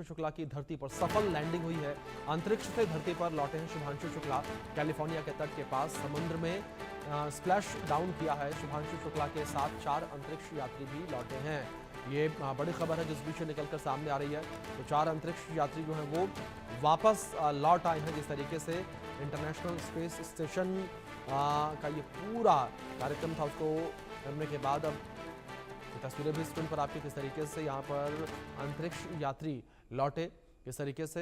शुक्ला की धरती पर सफल लैंडिंग हुई है। अंतरिक्ष से धरती पर लौटे हैं शुभांशु शुक्ला। कैलिफोर्निया के तट के पास समुद्र में स्प्लैश डाउन किया है। शुभांशु शुक्ला के साथ 4 अंतरिक्ष यात्री भी लौटे हैं। ये बड़ी खबर है जिस बीच निकलकर सामने आ रही है। तो 4 अंतरिक्ष यात्री जो हैं वो वापस लौट आए हैं। जिस तरीके से इंटरनेशनल स्पेस स्टेशन का ये पूरा कार्यक्रम था, उसको करने के बाद अब तस्वीरें भी स्क्रीन पर आपके किस तरीके से यहाँ पर अंतरिक्ष यात्री लौटे, किस तरीके से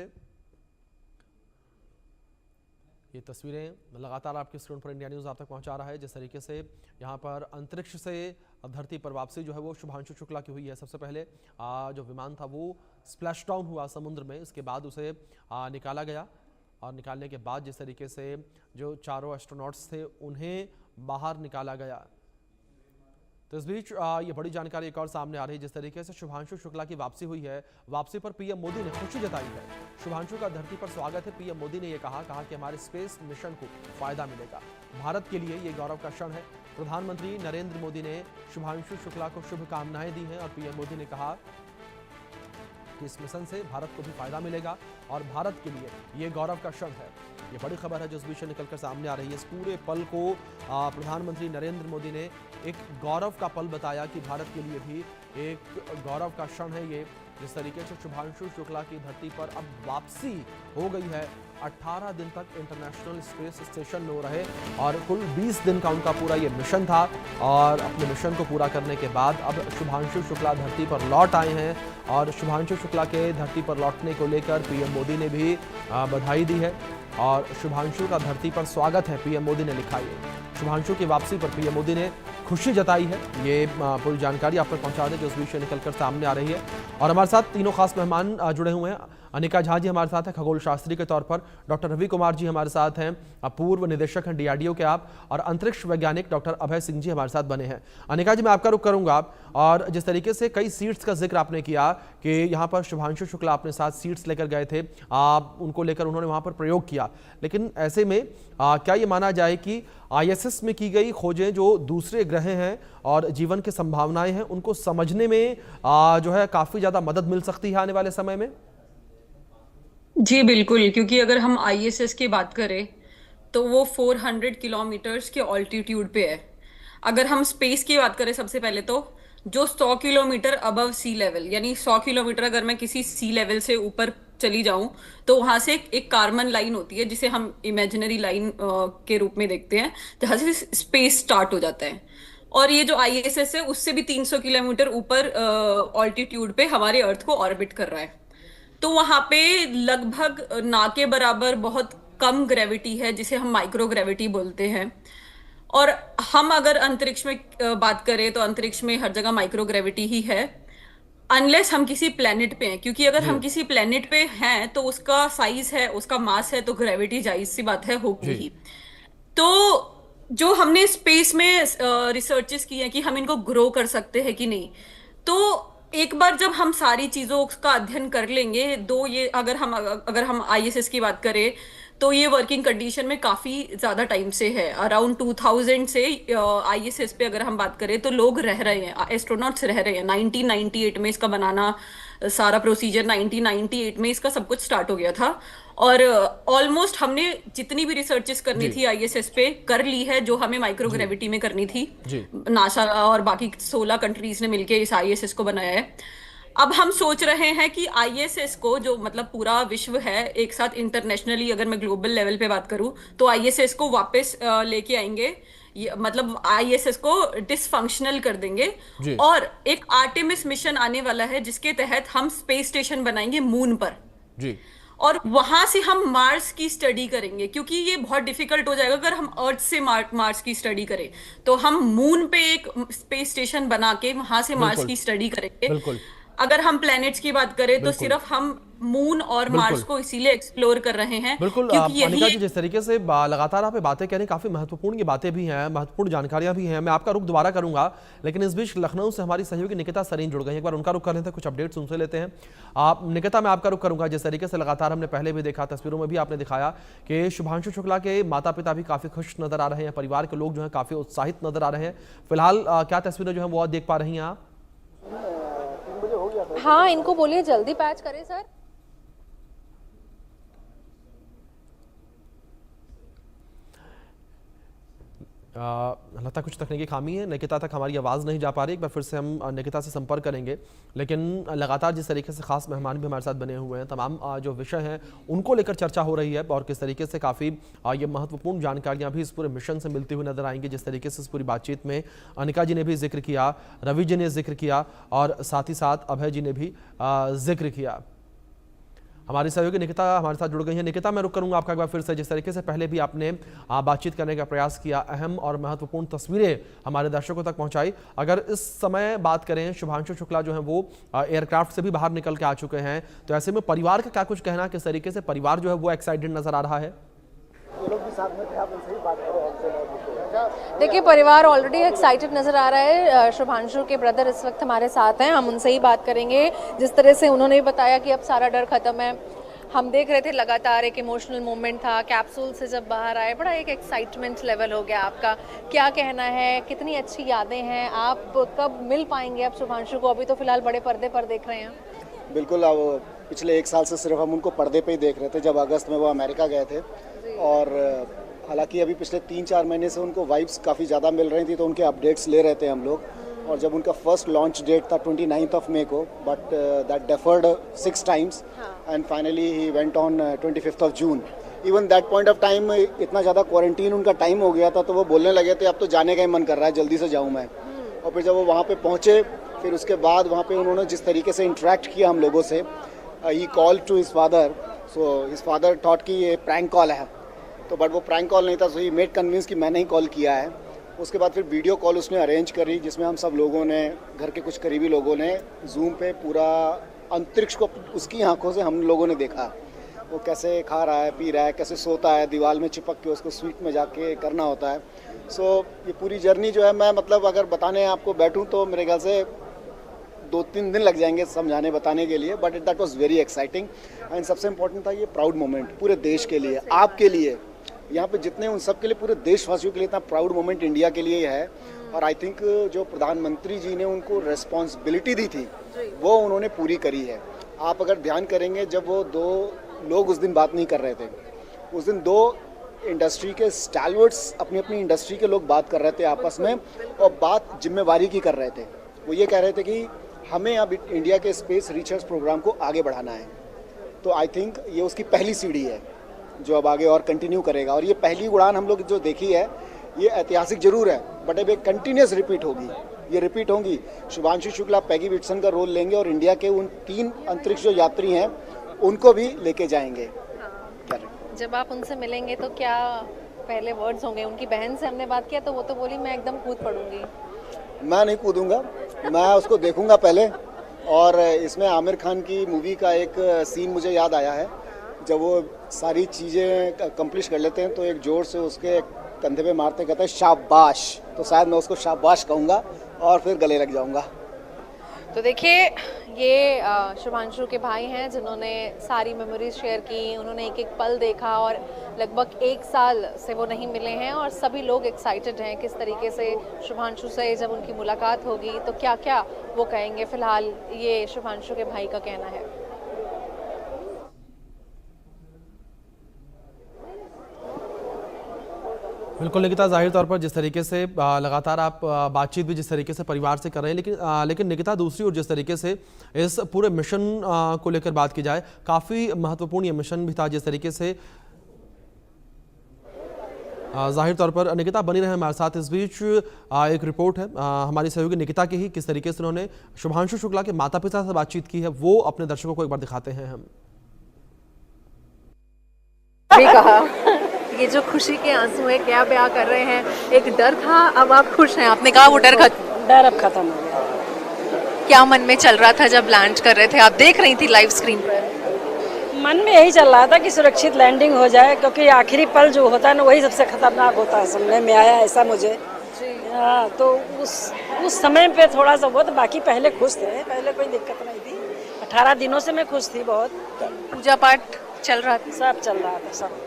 ये तस्वीरें लगातार आपकी स्क्रीन पर इंडिया न्यूज़ आप तक पहुंचा रहा है। जिस तरीके से यहाँ पर अंतरिक्ष से धरती पर वापसी जो है वो शुभांशु शुक्ला की हुई है। सबसे पहले जो विमान था वो स्प्लैश डाउन हुआ समुद्र में, इसके बाद उसे निकाला गया और निकालने के बाद जिस तरीके से जो चारों एस्ट्रोनॉट्स थे उन्हें बाहर निकाला गया। तो इस बीच ये बड़ी जानकारी एक और सामने आ रही है। जिस तरीके से शुभांशु शुक्ला की वापसी हुई है, वापसी पर पीएम मोदी ने खुशी जताई है। शुभांशु का धरती पर स्वागत है। पीएम मोदी ने ये कहा कि हमारे स्पेस मिशन को फायदा मिलेगा। भारत के लिए ये गौरव का क्षण है। प्रधानमंत्री नरेंद्र मोदी ने शुभांशु शुक्ला को शुभकामनाएं दी हैं और पीएम मोदी ने कहा कि इस मिशन से भारत को भी फायदा मिलेगा और भारत के लिए ये गौरव का क्षण है। ये बड़ी खबर है जिस बीच निकलकर सामने आ रही है। इस पूरे पल को प्रधानमंत्री नरेंद्र मोदी ने एक गौरव का पल बताया कि भारत के लिए भी एक गौरव का क्षण है ये। जिस तरीके से शुभांशु शुक्ला की धरती पर अब वापसी हो गई है। 18 दिन तक इंटरनेशनल स्पेस स्टेशन में रहे और कुल 20 दिन का उनका पूरा ये मिशन था और अपने मिशन को पूरा करने के बाद अब शुभांशु शुक्ला धरती पर लौट आए हैं और शुभांशु शुक्ला के धरती पर लौटने को लेकर पीएम मोदी ने भी बधाई दी है और शुभांशु का धरती पर स्वागत है, पीएम मोदी ने लिखा। ये शुभांशु की वापसी पर पीएम मोदी ने खुशी जताई है। ये पूरी जानकारी आप तक पहुंचा दें जो इस विषय निकलकर सामने आ रही है। और हमारे साथ तीनों खास मेहमान जुड़े हुए हैं। अनिका झा जी हमारे साथ हैं खगोल शास्त्री के तौर पर, डॉक्टर रवि कुमार जी हमारे साथ हैं, पूर्व निदेशक हैं डीआरडीओ के आप, और अंतरिक्ष वैज्ञानिक डॉक्टर अभय सिंह जी हमारे साथ बने हैं। अनिका जी, मैं आपका रुख करूंगा। और जिस तरीके से कई सीट्स का जिक्र आपने किया कि यहाँ पर शुभांशु शुक्ला अपने साथ सीट्स लेकर गए थे, उनको लेकर उन्होंने वहाँ पर प्रयोग किया, लेकिन ऐसे में क्या ये माना जाए कि आईएसएस में की गई खोजें जो दूसरे ग्रह हैं और जीवन की संभावनाएं हैं उनको समझने में जो है काफी ज्यादा मदद मिल सकती है आने वाले समय में? जी बिल्कुल, क्योंकि अगर हम आईएसएस की बात करें तो वो 400 किलोमीटर्स के ऑल्टीट्यूड पे है। अगर हम स्पेस की बात करें सबसे पहले तो जो 100 किलोमीटर अबव सी लेवल, यानी 100 किलोमीटर अगर मैं किसी सी लेवल से ऊपर चली जाऊं तो वहां से एक कार्बन लाइन होती है जिसे हम इमेजिनरी लाइन के रूप में देखते हैं, जहां से स्पेस स्टार्ट हो जाता है। और ये जो आईएसएस है उससे भी 300 किलोमीटर ऊपर ऑल्टीट्यूड पे हमारे अर्थ को ऑर्बिट कर रहा है। तो वहां पे लगभग ना के बराबर बहुत कम ग्रेविटी है जिसे हम माइक्रो ग्रेविटी बोलते हैं। और हम अगर अंतरिक्ष में बात करें तो अंतरिक्ष में हर जगह माइक्रो ग्रेविटी ही है, अनलेस हम किसी प्लेनेट पे हैं, क्योंकि अगर हम किसी प्लेनेट पे हैं तो उसका साइज है, उसका मास है, तो ग्रेविटी जाहिर सी बात है होगी ही। तो जो हमने स्पेस में रिसर्चेस की है कि हम इनको ग्रो कर सकते हैं कि नहीं, तो एक बार जब हम सारी चीजों का अध्ययन कर लेंगे, ये अगर हम आईएसएस की बात करें तो ये वर्किंग कंडीशन में काफी ज्यादा टाइम से है। अराउंड 2000 से आईएसएस पे अगर हम बात करें तो लोग रह रहे हैं, एस्ट्रोनॉट्स रह रहे हैं। 1998 में इसका बनाना सारा प्रोसीजर 1998 में इसका सब कुछ स्टार्ट हो गया था और ऑलमोस्ट हमने जितनी भी रिसर्चेस करनी थी आईएसएस पे कर ली है, जो हमें माइक्रो ग्रेविटी में करनी थी। नासा और बाकी 16 कंट्रीज ने मिलकर इस आईएसएस को बनाया है। अब हम सोच रहे हैं कि आईएसएस को, जो मतलब पूरा विश्व है एक साथ इंटरनेशनली, अगर मैं ग्लोबल लेवल पे बात करूं तो आईएसएस को वापस लेके आएंगे, मतलब आईएसएस को डिसफंक्शनल कर देंगे। और एक आर्टेमिस मिशन आने वाला है जिसके तहत हम स्पेस स्टेशन बनाएंगे मून पर जी। और वहां से हम मार्स की स्टडी करेंगे, क्योंकि ये बहुत डिफिकल्ट हो जाएगा अगर हम अर्थ से मार्स की स्टडी करें। तो हम मून पे एक स्पेस स्टेशन बना के वहां से मार्स की स्टडी करेंगे। अगर हम प्लैनेट्स की बात करें तो सिर्फ हम मून और मार्स को इसीलिए एक्सप्लोर कर रहे हैं बिल्कुल। अनिका जी, जिस तरीके से लगातार आप बातें कह रहे हैं, काफी महत्वपूर्ण ये बातें भी हैं, महत्वपूर्ण जानकारियां भी हैं। मैं आपका रुख दोबारा करूंगा, लेकिन इस बीच लखनऊ से हमारी सहयोगी निकिता सरीन जुड़ गई। एक बार उनका रुख कर लेते हैं, कुछ अपडेट्स उनसे लेते हैं। निकिता, मैं आपका रुख करूंगा। जिस तरीके से लगातार हमने पहले भी देखा, तस्वीरों में भी आपने दिखाया कि शुभांशु शुक्ला के माता पिता भी काफी खुश नजर आ रहे हैं, परिवार के लोग जो है काफी उत्साहित नजर आ रहे हैं। फिलहाल क्या तस्वीरें जो है वो देख पा रही हैं आप? हाँ, इनको बोलिए जल्दी पैच करें सर। लगता कुछ तकनीकी खामी है, निकिता तक हमारी आवाज़ नहीं जा पा रही। एक बार फिर से हम निकिता से संपर्क करेंगे। लेकिन लगातार जिस तरीके से खास मेहमान भी हमारे साथ बने हुए हैं, तमाम जो विषय हैं उनको लेकर चर्चा हो रही है और किस तरीके से काफ़ी ये महत्वपूर्ण जानकारियां भी इस पूरे मिशन से मिलती हुई नजर आएंगी। जिस तरीके से इस पूरी बातचीत में अनिका जी ने भी जिक्र किया, रवि जी ने जिक्र किया और साथ ही साथ अभय जी ने भी जिक्र किया। हमारी सहयोगी निकिता हमारे साथ जुड़ गई है। निकिता, मैं रुक करूंगा आपका एक बार फिर से। जिस तरीके से पहले भी आपने बातचीत करने का प्रयास किया, अहम और महत्वपूर्ण तस्वीरें हमारे दर्शकों तक पहुंचाई। अगर इस समय बात करें, शुभांशु शुक्ला जो है वो एयरक्राफ्ट से भी बाहर निकल के आ चुके हैं, तो ऐसे में परिवार का क्या कुछ कहना, किस तरीके से परिवार जो है वो एक्साइटेड नजर आ रहा है? ये लोग भी साथ में थे, आप उनसे ही बात करें। देखिए, परिवार ऑलरेडी एक्साइटेड नज़र आ रहा है। शुभांशु के ब्रदर इस वक्त हमारे साथ हैं, हम उनसे ही बात करेंगे। जिस तरह से उन्होंने बताया कि अब सारा डर ख़त्म है, हम देख रहे थे लगातार एक इमोशनल मोमेंट था। कैप्सूल से जब बाहर आए, बड़ा एक एक्साइटमेंट लेवल हो गया। आपका क्या कहना है, कितनी अच्छी यादें हैं, आप कब मिल पाएंगे अब शुभांशु को? अभी तो फिलहाल बड़े पर्दे पर देख रहे हैं। बिल्कुल, अब पिछले 1 साल से सिर्फ हम उनको पर्दे पे ही देख रहे थे, जब अगस्त में वो अमेरिका गए थे। और हालांकि अभी पिछले 3-4 महीने से उनको वाइब्स काफ़ी ज़्यादा मिल रही थी, तो उनके अपडेट्स ले रहे थे हम लोग। और जब उनका फर्स्ट लॉन्च डेट था 29 मई को, but that deferred 6 times and finally he went on 25 June. Even that point of time इतना ज़्यादा क्वारंटीन उनका टाइम हो गया था, तो वो बोलने लगे थे अब तो जाने का ही मन कर रहा है, जल्दी से जाऊँ मैं। और फिर जब वो वहाँ पे पहुँचे, फिर उसके बाद वहाँ पे उन्होंने जिस तरीके से इंटरेक्ट किया हम लोगों से, he call to his father, so his father thought कि ये प्रैंक कॉल है, तो बट वो प्रैंक कॉल नहीं था, सो ही मेड कन्विंस कि मैंने ही कॉल किया है। उसके बाद फिर वीडियो कॉल उसने अरेंज करी, जिसमें हम सब लोगों ने, घर के कुछ करीबी लोगों ने जूम पे पूरा अंतरिक्ष को उसकी आंखों से हम लोगों ने देखा। वो कैसे खा रहा है, पी रहा है, कैसे सोता है, दीवार में चिपक के उसको स्वीट में जाके करना होता है। सो ये पूरी जर्नी जो है, मैं मतलब अगर बताने आपको बैठूँ तो मेरे ख्याल से 2-3 दिन लग जाएंगे समझाने बताने के लिए, but that was very exciting. And सबसे इम्पोर्टेंट था ये प्राउड मोमेंट पूरे देश के लिए, आपके लिए, यहाँ पे जितने उन सब के लिए, पूरे देशवासियों के लिए इतना प्राउड मोमेंट इंडिया के लिए है। और आई थिंक जो प्रधानमंत्री जी ने उनको रिस्पॉन्सिबिलिटी दी थी, वो उन्होंने पूरी करी है। आप अगर ध्यान करेंगे, जब वो 2 लोग उस दिन बात नहीं कर रहे थे, उस दिन 2 इंडस्ट्री के स्टैलवर्ड्स, अपनी अपनी इंडस्ट्री के लोग बात कर रहे थे आपस में, और बात जिम्मेवारी की कर रहे थे। वो ये कह रहे थे कि हमें अब इंडिया के स्पेस रिसर्च प्रोग्राम को आगे बढ़ाना है। तो आई थिंक ये उसकी पहली सीढ़ी है जो अब आगे और कंटिन्यू करेगा। और ये पहली उड़ान हम लोग जो देखी है, ये ऐतिहासिक जरूर है, बट अब एक कंटिन्यूस रिपीट होगी, ये रिपीट होंगी। शुभांशु शुक्ला पैगी विट्सन का रोल लेंगे और इंडिया के उन 3 अंतरिक्ष जो यात्री हैं उनको भी लेके जाएंगे। जब आप उनसे मिलेंगे तो क्या पहले वर्ड्स होंगे? उनकी बहन से हमने बात किया तो वो तो बोली मैं एकदम कूद पड़ूंगी। मैं नहीं कूदूंगा, मैं उसको देखूंगा पहले। और इसमें आमिर खान की मूवी का एक सीन मुझे याद आया है, जब वो सारी चीज़ें कंप्लीट कर लेते हैं तो एक जोर से उसके कंधे पे मारते कहते हैं शाबाश, तो शायद मैं उसको शाबाश कहूँगा और फिर गले लग जाऊँगा। तो देखिए, ये शुभांशु के भाई हैं जिन्होंने सारी मेमोरीज शेयर की, उन्होंने एक एक पल देखा और लगभग 1 साल से वो नहीं मिले हैं और सभी लोग एक्साइटेड हैं किस तरीके से शुभांशु से जब उनकी मुलाकात होगी तो क्या क्या वो कहेंगे। फिलहाल ये शुभांशु के भाई का कहना है। बिल्कुल निकिता, जाहिर तौर पर जिस तरीके से लगातार आप बातचीत भी जिस तरीके से परिवार से कर रहे हैं, लेकिन निकिता दूसरी ओर जिस तरीके से इस पूरे मिशन को लेकर बात की जाए, काफ़ी महत्वपूर्ण ये मिशन भी था। जिस तरीके से जाहिर तौर पर निकिता बनी रहे हमारे साथ। इस बीच एक रिपोर्ट है हमारी सहयोगी निकिता की ही, किस तरीके से उन्होंने शुभांशु शुक्ला के माता पिता से बातचीत की है, वो अपने दर्शकों को एक बार दिखाते हैं हम। कहा ये जो खुशी के आंसू है, क्या बयां कर रहे हैं। एक डर था, अब आप खुश हैं। आपने कहा वो डर अब खत्म हो गया। क्या मन में चल रहा था जब लैंड कर रहे थे? आप देख रही थी लाइव स्क्रीन पर? मन में यही चल रहा था कि सुरक्षित लैंडिंग हो जाए, क्योंकि आखिरी पल जो होता है ना, वही सबसे खतरनाक होता है। सुनने में आया ऐसा मुझे। हाँ, तो उस समय पे थोड़ा सा बहुत, बाकी पहले खुश थे, पहले कोई दिक्कत नहीं थी। 18 दिनों से मैं खुश थी बहुत। पूजा पाठ चल रहा था, सब चल रहा था सब।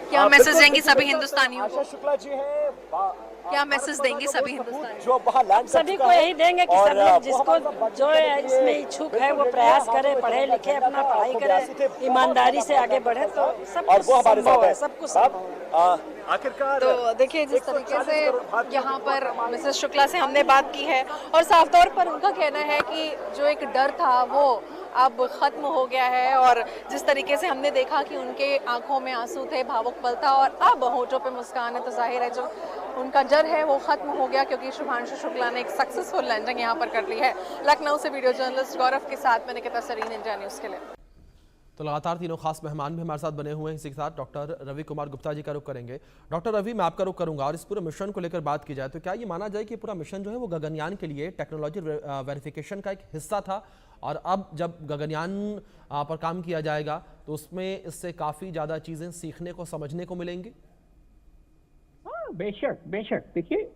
क्या मैसेज देंगी सभी हिंदुस्तानियों को? आशा शुक्ला जी हैं क्या मैसेज देंगे सभी हिंदुस्तानी? जो वहाँ लैंड कर सभी चुका को है। यही देंगे कि और सब लोग जिसको वो जो इसमें इच्छुक है वो प्रयास करे, पढ़े लिखे, अपना पढ़ाई करे, ईमानदारी से आगे बढ़े, तो सब और कुछ वो हमारे संभव साथ है, है। सब कुछ संभव है। आखिरकार तो देखिए जिस तरीके से यहाँ पर मिसेस शुक्ला से हमने बात की है और साफ तौर पर उनका कहना है कि जो एक डर था वो अब ख़त्म हो गया है, और जिस तरीके से हमने देखा कि उनके आंखों में आंसू थे, भावुक पल था, और अब होठों पे मुस्कान है, तो जाहिर है जो उनका डर है वो ख़त्म हो गया, क्योंकि शुभांशु शुक्ला ने एक सक्सेसफुल लैंडिंग यहाँ पर कर ली है। लखनऊ से वीडियो जर्नलिस्ट गौरव के साथ मैं निकिता सरीन, इंडिया न्यूज़ के लिए। तो लगातार तीनों खास मेहमान भी हमारे साथ बने हुए हैं। इसी के साथ डॉक्टर रवि कुमार गुप्ता जी का रुख करेंगे। डॉक्टर रवि, मैं आपका रुख करूंगा और इस पूरे मिशन को लेकर बात की जाए तो क्या ये माना जाए कि पूरा मिशन जो है वो गगनयान के लिए टेक्नोलॉजी वेरिफिकेशन का एक हिस्सा था, और अब जब गगनयान पर काम किया जाएगा तो उसमें इससे काफ़ी ज़्यादा चीज़ें सीखने को, समझने को मिलेंगी? हाँ, बेशक बेशक। देखिए,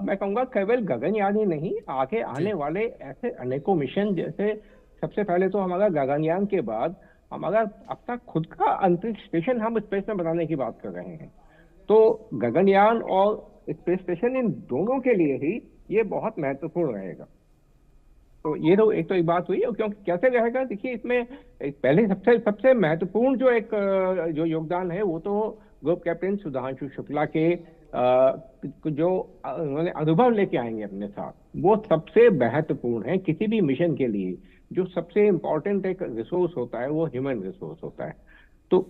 मैं कहूँगा केवल गगनयान ही नहीं, आगे आने वाले ऐसे अनेकों मिशन, जैसे सबसे पहले तो हमारा गगनयान के बाद हमारा अपना खुद का अंतरिक्ष स्टेशन हम स्पेस में बनाने की बात कर रहे हैं। तो गगनयान और स्पेस स्टेशन, इन दोनों के लिए ही ये बहुत महत्वपूर्ण रहेगा। तो ये तो एक बात हुई। और क्योंकि कैसे रहेगा, देखिए इसमें पहले सबसे महत्वपूर्ण जो योगदान है वो तो ग्रुप कैप्टन सुधांशु शुक्ला के जो उन्होंने अनुभव लेके आएंगे अपने साथ, वो सबसे महत्वपूर्ण है किसी भी मिशन के लिए। जो सबसे इम्पोर्टेंट एक रिसोर्स होता है वो ह्यूमन रिसोर्स होता है। तो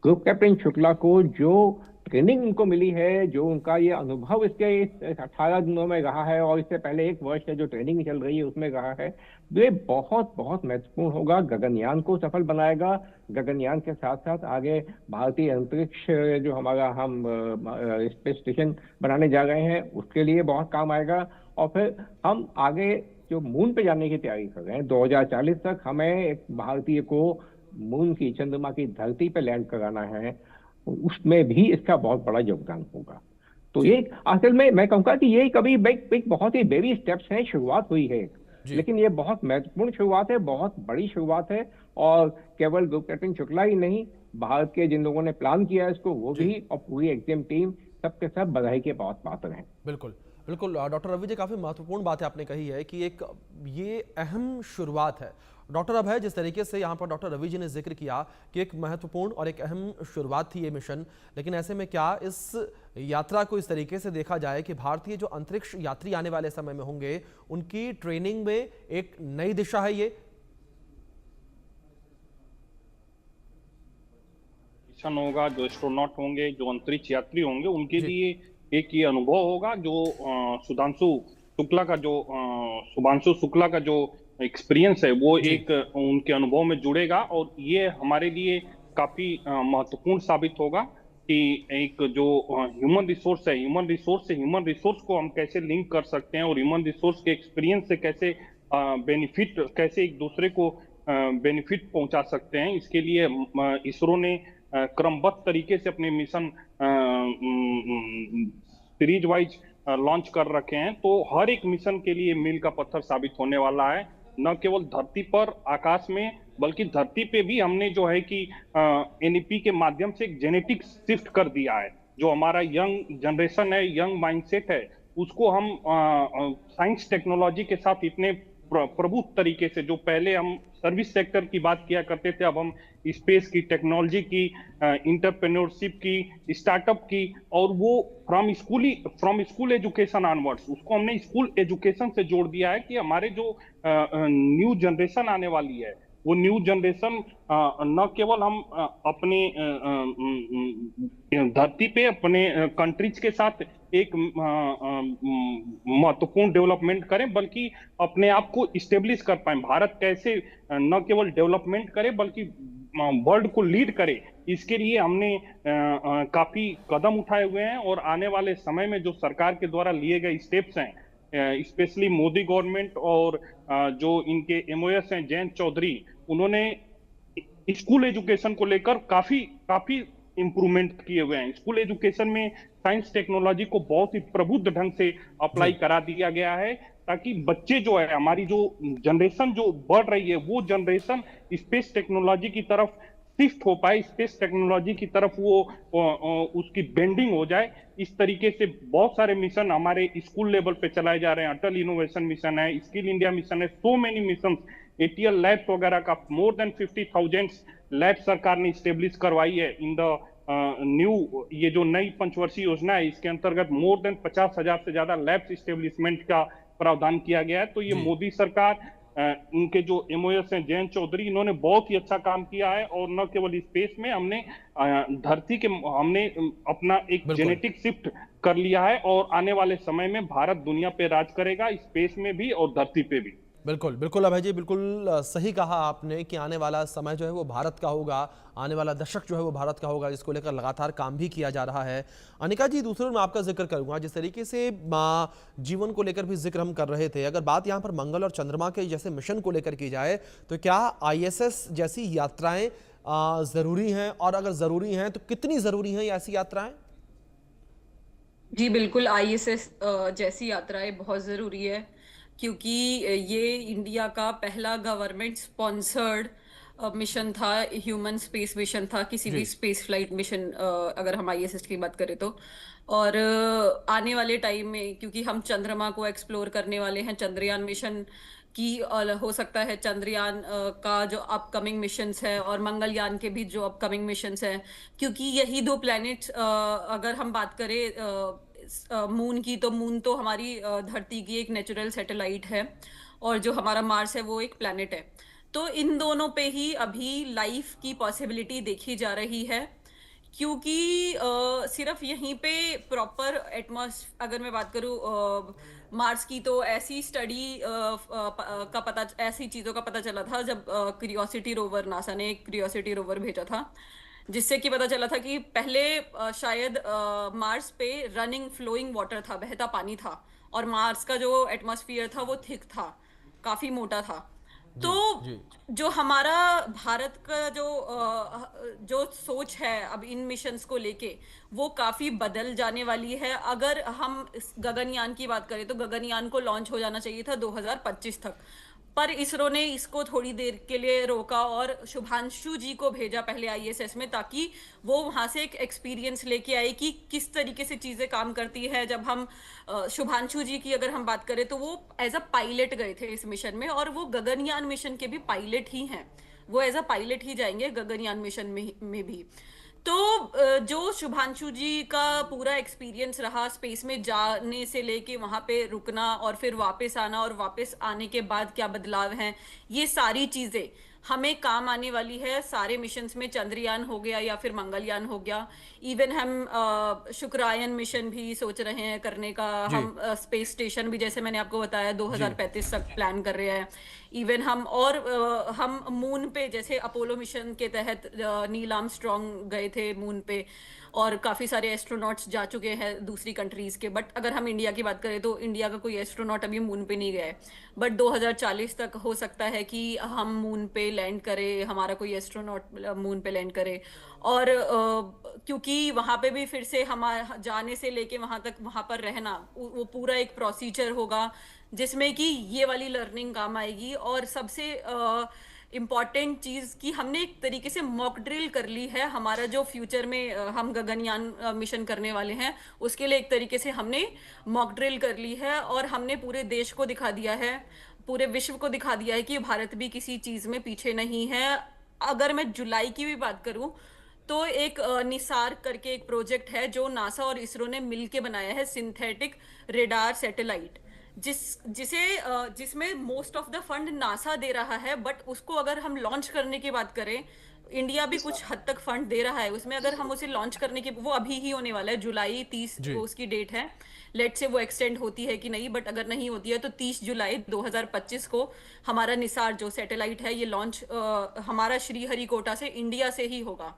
ग्रुप कैप्टन शुक्ला को जो ट्रेनिंग उनको मिली है, जो उनका ये अनुभव इसके 18 दिनों में रहा है, और इससे पहले 1 वर्ष है जो ट्रेनिंग चल रही है उसमें रहा है, ये बहुत बहुत महत्वपूर्ण होगा। गगनयान को सफल बनाएगा। गगनयान के साथ साथ आगे भारतीय अंतरिक्ष जो हमारा हम स्पेस स्टेशन बनाने जा रहे हैं उसके लिए बहुत काम आएगा। और फिर हम आगे जो मून पे जाने की तैयारी कर रहे हैं, 2040 तक हमें एक भारतीय को मून की, चंद्रमा की धरती पे लैंड कराना है, उसमें भी इसका बहुत बड़ा योगदान होगा। तो ये असल में मैं कहूँगा कि ये कभी एक बहुत ही बेबी स्टेप्स हैं, शुरुआत हुई है, लेकिन ये बहुत महत्वपूर्ण शुरुआत है, बहुत बड़ी शुरुआत है। और केवल ग्रुप कैप्टन शुक्ला ही नहीं, भारत के जिन लोगों ने प्लान किया है इसको, वो भी, और पूरी एग्जाम टीम, सबके सब बधाई के बहुत पात्र हैं। बिल्कुल बिल्कुल। डॉक्टर रवि जी, काफ़ी महत्वपूर्ण बात है आपने कही है कि एक ये अहम शुरुआत है। डॉक्टर, अब है जिस तरीके से यहाँ पर डॉक्टर रवि जी ने जिक्र किया कि एक महत्वपूर्ण और एक अहम शुरुआत थी ये मिशन, लेकिन ऐसे में क्या इस यात्रा को इस तरीके से देखा जाए कि भारतीय जो अंतरिक्ष यात्री आने वाले समय में होंगे उनकी ट्रेनिंग में एक नई दिशा है ये? मिशन होगा, जो एस्ट्रोनॉट होंगे, जो अंतरिक्ष यात्री होंगे, उनके लिए एक ये अनुभव होगा जो शुभांशु शुक्ला का जो एक्सपीरियंस है वो एक उनके अनुभव में जुड़ेगा, और ये हमारे लिए काफी महत्वपूर्ण साबित होगा कि एक जो ह्यूमन रिसोर्स है, ह्यूमन रिसोर्स को हम कैसे लिंक कर सकते हैं, और ह्यूमन रिसोर्स के एक्सपीरियंस से कैसे कैसे एक दूसरे को बेनिफिट पहुंचा सकते हैं। इसके लिए इसरो ने क्रमबद्ध तरीके से अपने मिशन सीरीज वाइज लॉन्च कर रखे हैं। तो हर एक मिशन के लिए मील का पत्थर साबित होने वाला है, न केवल धरती पर, आकाश में, बल्कि धरती पे भी हमने जो है कि एनईपी के माध्यम से एक जेनेटिक शिफ्ट कर दिया है। जो हमारा यंग जनरेशन है, यंग माइंडसेट है, उसको हम साइंस टेक्नोलॉजी के साथ इतने प्रभुत्व तरीके से, जो पहले हम सर्विस सेक्टर की बात किया करते थे, अब हम स्पेस की, टेक्नोलॉजी की, इंटरप्रेन्योरशिप की, स्टार्टअप की, और वो फ्रॉम स्कूल एजुकेशन ऑनवर्ड्स, उसको हमने स्कूल एजुकेशन से जोड़ दिया है कि हमारे जो न्यू जनरेशन आने वाली है, वो न्यू जनरेशन न केवल हम अपने धरती पे अपने कंट्रीज के साथ एक महत्वपूर्ण डेवलपमेंट करें, बल्कि अपने आप को इस्टेब्लिश कर पाए। भारत कैसे न केवल डेवलपमेंट करे बल्कि वर्ल्ड को लीड करे, इसके लिए हमने काफी कदम उठाए हुए हैं। और आने वाले समय में जो सरकार के द्वारा लिए गए स्टेप्स हैं, स्पेशली मोदी गवर्नमेंट और जो इनके एमओएस हैं जयंत चौधरी, उन्होंने स्कूल एजुकेशन को लेकर काफी इंप्रूवमेंट किए हुए हैं। स्कूल एजुकेशन में साइंस टेक्नोलॉजी को बहुत ही प्रबुद्ध ढंग से अप्लाई करा दिया गया है, ताकि बच्चे जो है, हमारी जो जनरेशन जो बढ़ रही है, वो जनरेशन स्पेस टेक्नोलॉजी की तरफ शिफ्ट हो पाए, स्पेस टेक्नोलॉजी की तरफ वो उसकी बेंडिंग हो जाए। इस तरीके से बहुत सारे मिशन हमारे स्कूल लेवल पे चलाए जा रहे हैं। अटल इनोवेशन मिशन है, स्किल इंडिया मिशन है, so many mission, ATL labs वगैरह का मोर देन 50,000 लैब सरकार ने स्टेब्लिश करवाई है इन द न्यू, ये जो नई पंचवर्षीय योजना है इसके अंतर्गत मोर देन 50,000 से ज्यादा लैब्स स्टेब्लिशमेंट का प्रावधान किया गया है। तो ये मोदी सरकार, उनके जो एमओएस हैं जयंत चौधरी, इन्होंने बहुत ही अच्छा काम किया है। और न केवल स्पेस में हमने धरती के हमने अपना एक जेनेटिक शिफ्ट कर लिया है और आने वाले समय में भारत दुनिया पे राज करेगा, स्पेस में भी और धरती पे भी। बिल्कुल बिल्कुल अभय जी, बिल्कुल सही कहा आपने कि आने वाला समय जो है वो भारत का होगा, आने वाला दशक जो है वो भारत का होगा, जिसको लेकर लगातार काम भी किया जा रहा है। अनिका जी, दूसरे में आपका जिक्र करूंगा, जिस तरीके से जीवन को लेकर भी जिक्र हम कर रहे थे, अगर बात यहाँ पर मंगल और चंद्रमा के जैसे मिशन को लेकर की जाए तो क्या आईएसएस जैसी यात्राएं जरूरी हैं, और अगर जरूरी हैं तो कितनी जरूरी हैं ये ऐसी यात्राएं? जी बिल्कुल, आईएसएस जैसी यात्राएं बहुत ज़रूरी है, क्योंकि ये इंडिया का पहला गवर्नमेंट स्पॉन्सर्ड मिशन था, ह्यूमन स्पेस मिशन था, किसी भी स्पेस फ्लाइट मिशन अगर हम आईएसएस की बात करें तो। और आने वाले टाइम में, क्योंकि हम चंद्रमा को एक्सप्लोर करने वाले हैं, चंद्रयान मिशन की हो सकता है चंद्रयान का जो अपकमिंग मिशंस है और मंगलयान के भी जो अपकमिंग मिशंस हैं, क्योंकि यही दो प्लैनेट्स, अगर हम बात करें मून की, तो मून तो हमारी धरती की एक नेचुरल सैटेलाइट है और जो हमारा मार्स है वो एक प्लैनेट है। तो इन दोनों पे ही अभी लाइफ की पॉसिबिलिटी देखी जा रही है, क्योंकि सिर्फ यहीं पे प्रॉपर एटमॉस्फेयर, अगर मैं बात करूँ मार्स की, तो ऐसी स्टडी का पता, ऐसी चीज़ों का पता चला था जब क्यूरियोसिटी रोवर, नासा ने एक क्यूरियोसिटी रोवर भेजा था, जिससे कि पता चला था कि पहले शायद मार्स पे रनिंग फ्लोइंग वाटर था, बहता पानी था, और मार्स का जो एटमॉस्फेयर था वो थिक था, काफी मोटा था। तो जो हमारा भारत का जो सोच है अब इन मिशंस को लेके, वो काफी बदल जाने वाली है। अगर हम गगनयान की बात करें तो गगनयान को लॉन्च हो जाना चाहिए था 2025 तक, पर इसरो ने इसको थोड़ी देर के लिए रोका और शुभांशु जी को भेजा पहले आईएसएस में, ताकि वो वहां से एक एक्सपीरियंस लेके आए कि किस तरीके से चीजें काम करती है। जब हम शुभांशु जी की अगर हम बात करें तो वो एज अ पायलट गए थे इस मिशन में, और वो गगनयान मिशन के भी पायलट ही हैं, वो एज अ पायलट ही जाएंगे गगनयान मिशन में भी। तो जो शुभांशु जी का पूरा एक्सपीरियंस रहा स्पेस में जाने से लेके वहां पे रुकना और फिर वापस आना, और वापस आने के बाद क्या बदलाव हैं, ये सारी चीजें हमें काम आने वाली है सारे मिशंस में। चंद्रयान हो गया या फिर मंगलयान हो गया, इवन हम शुक्रायन मिशन भी सोच रहे हैं करने का, हम स्पेस स्टेशन भी, जैसे मैंने आपको बताया, 2035 तक प्लान कर रहे हैं। इवन हम हम मून पे, जैसे अपोलो मिशन के तहत नील आर्मस्ट्रॉन्ग गए थे मून पे, और काफ़ी सारे एस्ट्रोनॉट्स जा चुके हैं दूसरी कंट्रीज़ के। बट अगर हम इंडिया की बात करें तो इंडिया का कोई एस्ट्रोनॉट अभी मून पे नहीं गया है, बट 2040 तक हो सकता है कि हम मून पे लैंड करें, हमारा कोई एस्ट्रोनॉट मून पे लैंड करे। और क्योंकि वहाँ पे भी फिर से हमारा जाने से लेके वहाँ तक, वहाँ पर रहना, वो पूरा एक प्रोसीजर होगा जिसमें कि ये वाली लर्निंग काम आएगी। और सबसे इम्पॉर्टेंट चीज़ कि हमने एक तरीके से मॉक ड्रिल कर ली है, हमारा जो फ्यूचर में हम गगनयान मिशन करने वाले हैं उसके लिए एक तरीके से हमने मॉक ड्रिल कर ली है, और हमने पूरे देश को दिखा दिया है, पूरे विश्व को दिखा दिया है कि भारत भी किसी चीज़ में पीछे नहीं है। अगर मैं जुलाई की भी बात करूं तो एक निसार करके एक प्रोजेक्ट है जो नासा और इसरो ने मिलके बनाया है, सिंथेटिक रेडार सैटेलाइट, जिसमें most of the fund NASA दे रहा है। बट उसको अगर हम लॉन्च करने की बात करें, इंडिया भी कुछ हद तक फंड दे रहा है उसमें। अगर हम उसे लॉन्च करने की, वो अभी ही होने वाला है, जुलाई 30 को उसकी डेट है, लेट से वो एक्सटेंड होती है कि नहीं, बट अगर नहीं होती है तो 30 जुलाई 2025 को हमारा निसार जो सैटेलाइट है ये लॉन्च हमारा श्रीहरिकोटा से, इंडिया से ही होगा।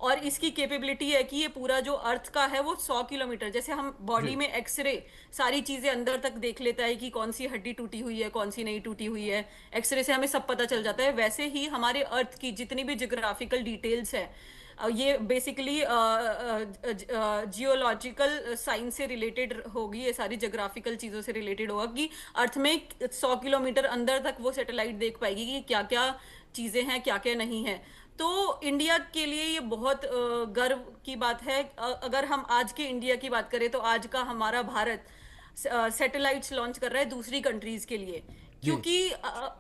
और इसकी कैपेबिलिटी है कि ये पूरा जो अर्थ का है वो 100 किलोमीटर, जैसे हम बॉडी में एक्सरे सारी चीजें अंदर तक देख लेता है कि कौन सी हड्डी टूटी हुई है, कौन सी नहीं टूटी हुई है, एक्सरे से हमें सब पता चल जाता है। वैसे ही हमारे अर्थ की जितनी भी जियोग्राफिकल डिटेल्स है, ये बेसिकली जियोलॉजिकल साइंस से रिलेटेड होगी, ये सारी जियोग्राफिकल चीज़ों से रिलेटेड होगा कि अर्थ में 100 किलोमीटर अंदर तक वो सैटेलाइट देख पाएगी कि क्या क्या चीज़ें हैं, क्या क्या नहीं है। तो इंडिया के लिए ये बहुत गर्व की बात है। अगर हम आज के इंडिया की बात करें तो आज का हमारा भारत सैटेलाइट्स लॉन्च कर रहा है दूसरी कंट्रीज के लिए, क्योंकि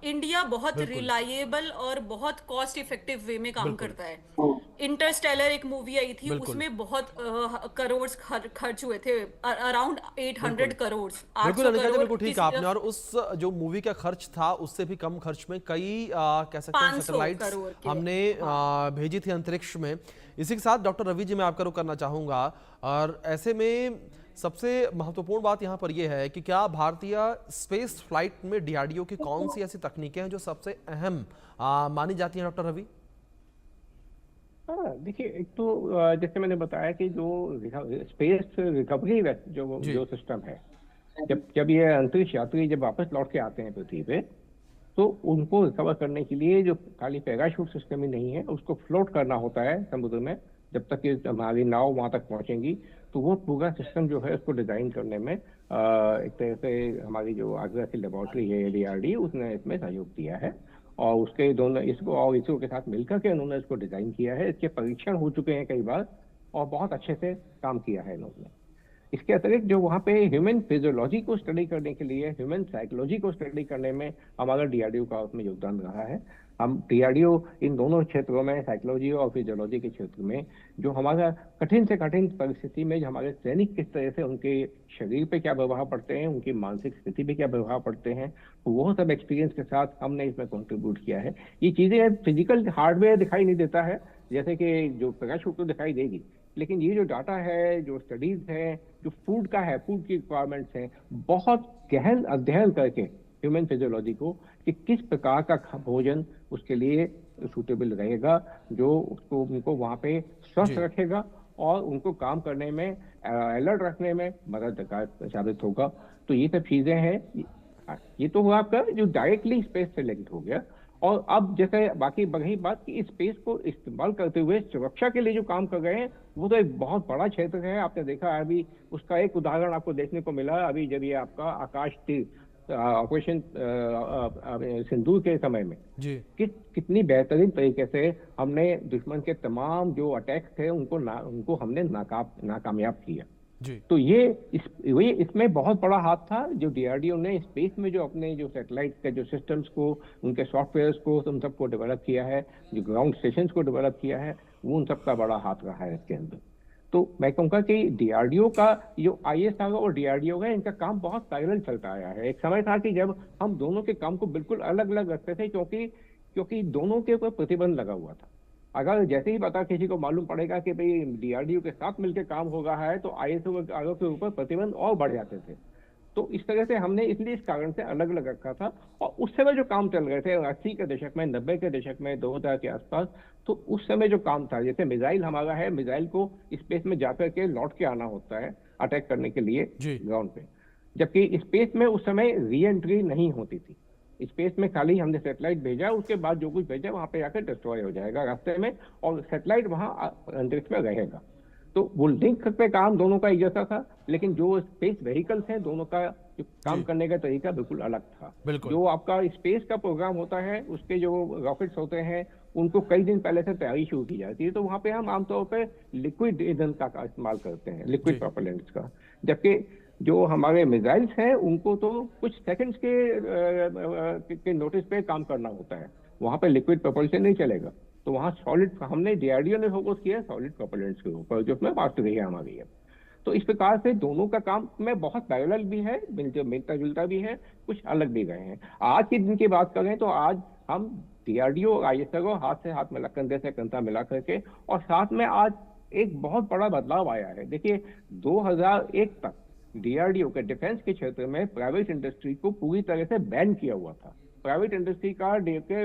इंडिया बहुत रिलायबल और बहुत कॉस्ट इफेक्टिव वे में काम करता है। इंटरस्टेलर एक मूवी आई थी, उसमें बहुत करोड़ खर्च हुए थे, अराउंड 800 करोड़, 800 अनिका जी, करोड़। बिल्कुल ठीक आपने। और उस जो मूवी का खर्च था उससे भी कम खर्च में कई कह सकते हैं 500 सैटेलाइट्स करोड़ के। हमने भेजी थी अंतरिक्ष में। इसी के साथ डॉक्टर रवि जी, मैं आपका रुख करना चाहूंगा, और ऐसे में सबसे महत्वपूर्ण बात यहाँ पर यह है कि क्या भारतीय स्पेस फ्लाइट में डीआरडीओ की कौन सी ऐसी तकनीकें हैं जो सबसे अहम मानी जाती हैं, डॉक्टर रवि? हाँ, देखिए, एक तो जैसे मैंने बताया कि जो स्पेस रिकवरी जो सिस्टम है, जब ये अंतरिक्ष यात्री जब वापस लौट के आते हैं पृथ्वी पे, तो उनको रिकवर करने के लिए जो खाली पैराशूट सिस्टम ही नहीं है, उसको फ्लोट करना होता है समुद्र में। जब तक ये हमारी नाव वहां तक पहुंचेंगी, तो वो पूरा सिस्टम जो है उसको डिजाइन करने में एक तरह से हमारी जो आगरा की लेबोरेटरी है DRD, उसने इसमें सहयोग दिया है। और उसके दोनों इसको और इसरो के साथ मिलकर के उन्होंने इसको डिजाइन किया है। इसके परीक्षण हो चुके हैं कई बार और बहुत अच्छे से काम किया है इन्होंने। इसके अतिरिक्त जो वहाँ पे ह्यूमन फिजियोलॉजी को स्टडी करने के लिए, ह्यूमन साइकोलॉजी को स्टडी करने में हमारा DRDO का उसमें योगदान रहा है। हम DRDO इन दोनों क्षेत्रों में, साइकोलॉजी और फिजियोलॉजी के क्षेत्र में, जो हमारा कठिन से कठिन परिस्थिति में जो हमारे सैनिक किस तरह से उनके शरीर पे क्या प्रभाव पड़ते हैं, उनकी मानसिक स्थिति पे क्या प्रभाव पड़ते हैं, वो सब एक्सपीरियंस के साथ हमने इसमें कंट्रीब्यूट किया है। ये चीजें फिजिकल हार्डवेयर दिखाई नहीं देता है, जैसे कि जो पैराशूट तो दिखाई देगी, लेकिन ये जो डाटा है, जो स्टडीज है, जो फूड का है, फूड की रिक्वायरमेंट्स हैं, बहुत गहन अध्ययन करके ह्यूमन फिजियोलॉजी को कि किस प्रकार का भोजन उसके लिए सूटेबल रहेगा, जो उसको उनको वहाँ पे स्वस्थ रखेगा और उनको काम करने में, अलर्ट रखने में मददगार साबित होगा। तो ये सब चीजें हैं। ये तो हुआ आपका जो डायरेक्टली स्पेस से लिंक्ड हो गया। और अब जैसे बाकी रही बात कि स्पेस को इस्तेमाल करते हुए सुरक्षा के लिए जो काम कर रहे हैं, वो तो एक बहुत बड़ा क्षेत्र है। आपने देखा अभी उसका एक उदाहरण आपको देखने को मिला अभी, जब ये आपका आकाश तीर ऑपरेशन सिंदूर के समय में कितनी बेहतरीन तरीके से हमने दुश्मन के तमाम जो अटैक थे उनको हमने नाकामयाब किया। तो ये इसमें बहुत बड़ा हाथ था जो DRDO ने स्पेस में जो अपने जो सैटेलाइट के जो सिस्टम्स को, उनके सॉफ्टवेयर्स को, उन सबको डेवलप किया है, जो ग्राउंड स्टेशंस को डेवलप किया है, वो उन सबका बड़ा हाथ रहा है इसके अंदर। तो मैं कहूँगा कि DRDO का जो ISRO और DRDO का इनका काम बहुत पैरेलल चलता आया है। एक समय था कि जब हम दोनों के काम को बिल्कुल अलग अलग रखते थे, क्योंकि दोनों के ऊपर प्रतिबंध लगा हुआ था। अगर जैसे ही पता किसी को मालूम पड़ेगा कि भाई DRDO के साथ मिलकर काम हो रहा है, तो ISRO के ऊपर प्रतिबंध और बढ़ जाते थे। तो इस तरह से हमने इसलिए इस कारण से अलग अलग रखा था। और उस समय जो काम चल रहे थे 80 के दशक में, 90 के दशक में, 2000 के आसपास, तो उस समय जो काम था, जैसे मिसाइल हमारा है, मिसाइल को स्पेस में जाकर के लौट के आना होता है अटैक करने के लिए ग्राउंड पे, जबकि स्पेस में उस समय री एंट्री नहीं होती थी। स्पेस में खाली हमने सैटेलाइट भेजा, उसके बाद जो कुछ भेजा वहां पे जाकर डिस्ट्रॉय हो जाएगा रास्ते में, और सैटेलाइट वहां अंतरिक्ष में रहेगा। तो वो लिंक पे काम दोनों का एक जैसा था, लेकिन जो स्पेस व्हीकल्स हैं दोनों का जो काम करने का तरीका बिल्कुल अलग था। जो आपका स्पेस का प्रोग्राम होता है, उसके जो रॉकेट्स होते हैं, उनको कई दिन पहले से तैयारी शुरू की जाती है। तो वहां पे हम आमतौर पे लिक्विड ईंधन का इस्तेमाल करते हैं, लिक्विड प्रोपेलेंट्स का, जबकि जो हमारे मिसाइल्स हैं उनको तो कुछ सेकंड्स के नोटिस पे काम करना होता है। वहां पे लिक्विड प्रोपल्शन नहीं चलेगा, तो वहाँ सॉलिड, हमने DRDO ने फोकस किया सॉलिड प्रोपेलेंट्स के ऊपर, जो उसमें मास्टरी है हमारी है। तो इस प्रकार से दोनों का काम में बहुत पैरेलल भी है, मिलता जुलता भी है, कुछ अलग भी गए हैं। आज के दिन की बात करें तो आज हम DRDO और ISRO हाथ से हाथ मिला, कंधे से कंधा मिला करके, और साथ में आज एक बहुत बड़ा बदलाव आया है। देखिए 2001 तक DRDO के डिफेंस के क्षेत्र में प्राइवेट इंडस्ट्री को पूरी तरह से बैन किया हुआ था। प्राइवेट इंडस्ट्री का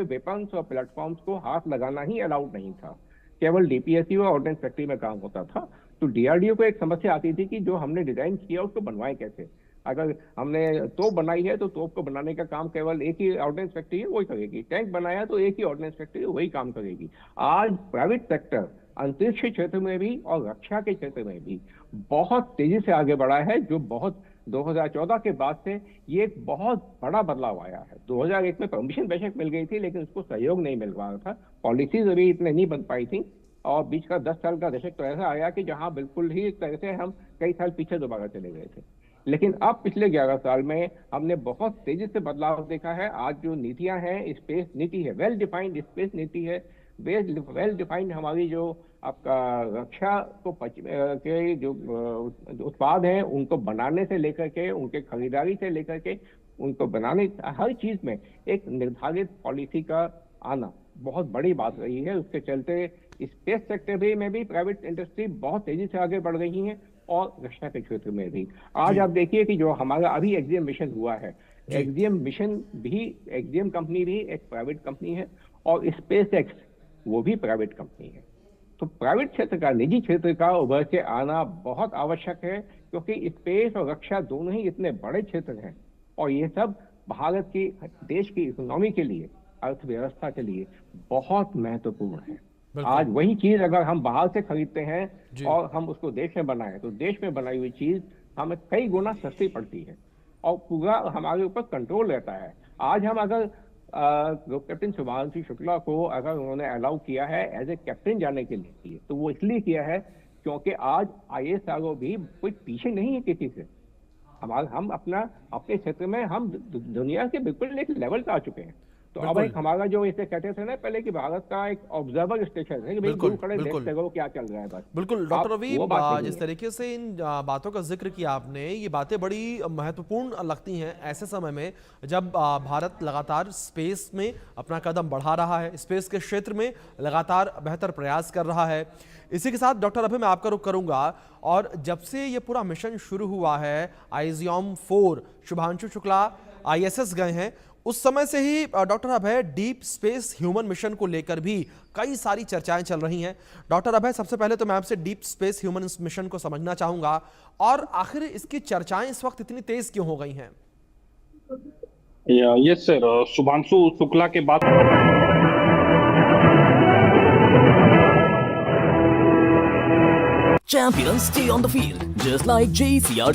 वेपन्स और प्लेटफॉर्म्स को हाथ लगाना ही अलाउड नहीं था, केवल DPSU और ऑर्डिनेंस फैक्ट्री में काम होता था। तो DRDO को एक समस्या आती थी कि जो हमने डिजाइन किया उसको बनवाएं कैसे। अगर हमने तोप बनाई है तो तोप को बनाने का काम केवल एक ही ऑर्डिनेंस फैक्ट्री है, वही करेगी। टैंक बनाया तो एक ही ऑर्डिनेंस फैक्ट्री है, वही काम करेगी। आज प्राइवेट सेक्टर अंतरिक्ष क्षेत्र में भी और रक्षा के क्षेत्र में भी बहुत तेजी से आगे बढ़ा है, जो बहुत 2014 के बाद से ये एक बहुत बड़ा बदलाव आया है। 2001 में परमिशन बेशक मिल गई थी, लेकिन उसको सहयोग नहीं मिल पा रहा था, पॉलिसीज अभी इतने नहीं बन पाई थी, और बीच का 10 साल का दशक तो ऐसा आया कि जहां बिल्कुल ही एक तरह से हम कई साल पीछे दोबारा चले गए थे। लेकिन अब पिछले 11 साल में हमने बहुत तेजी से बदलाव देखा है। आज जो नीतियां हैं, स्पेस नीति है, वेल डिफाइंड स्पेस नीति है, वेल डिफाइंड हमारी जो आपका रक्षा को के जो उत्पाद हैं उनको बनाने से लेकर के, उनके खरीदारी से लेकर के, उनको बनाने हर चीज में एक निर्धारित पॉलिसी का आना बहुत बड़ी बात रही है। उसके चलते स्पेस सेक्टर में भी प्राइवेट इंडस्ट्री बहुत तेजी से आगे बढ़ रही है, और रक्षा के क्षेत्र में भी। आज आप देखिए कि जो हमारा अभी एक्सियम मिशन हुआ है, एक्सियम मिशन भी, एक्सियम कंपनी भी एक प्राइवेट कंपनी है, और स्पेस एक्स वो भी प्राइवेट कंपनी है। तो प्राइवेट क्षेत्र का, निजी क्षेत्र का उभर के आना बहुत आवश्यक है, क्योंकि स्पेस और रक्षा दोनों ही इतने बड़े क्षेत्र हैं, और ये सब भारत की, देश की इकोनॉमी के लिए, अर्थव्यवस्था के लिए बहुत महत्वपूर्ण है। आज वही चीज अगर हम बाहर से खरीदते हैं और हम उसको देश में बनाएं, तो देश में बनाई हुई चीज हमें कई गुना सस्ती पड़ती है, और पूरा हमारे ऊपर कंट्रोल रहता है। आज हम अगर कैप्टन शुभांशु शुक्ला को अगर उन्होंने अलाउ किया है एज ए कैप्टन जाने के लिए, तो वो इसलिए किया है क्योंकि आज ISRO भी कोई पीछे नहीं है किसी से। हम अपने क्षेत्र में हम दुनिया के बिल्कुल एक लेवल पे आ चुके हैं। तो अब एक हमारा जो इसे कहते थे ना पहले कि भारत का एक ऑब्जर्वर स्टेशन है कि भाई दूर खड़े देखते रहो क्या चल रहा है बस। बिल्कुल डॉक्टर रवि, जिस तरीके से इन बातों का जिक्र किया आपने, ये बातें बड़ी महत्वपूर्ण लगती हैं ऐसे समय में जब भारत लगातार स्पेस में अपना कदम बढ़ा रहा है, स्पेस के क्षेत्र में लगातार बेहतर प्रयास कर रहा है। इसी के साथ डॉक्टर अभय मैं आपका रुख करूंगा, और जब से ये पूरा मिशन शुरू हुआ है, आईजियम 4 शुभांशु शुक्ला ISS गए हैं, उस समय से ही डॉक्टर अभय डीप स्पेस ह्यूमन मिशन को लेकर भी कई सारी चर्चाएं चल रही हैं। डॉक्टर अभय, सबसे पहले तो मैं आपसे डीप स्पेस ह्यूमन मिशन को समझना चाहूंगा, और आखिर इसकी चर्चाएं इस वक्त इतनी तेज क्यों हो गई हैं? यस सर, शुभांशु शुक्ला के बाद Champions stay on the field, just like JCR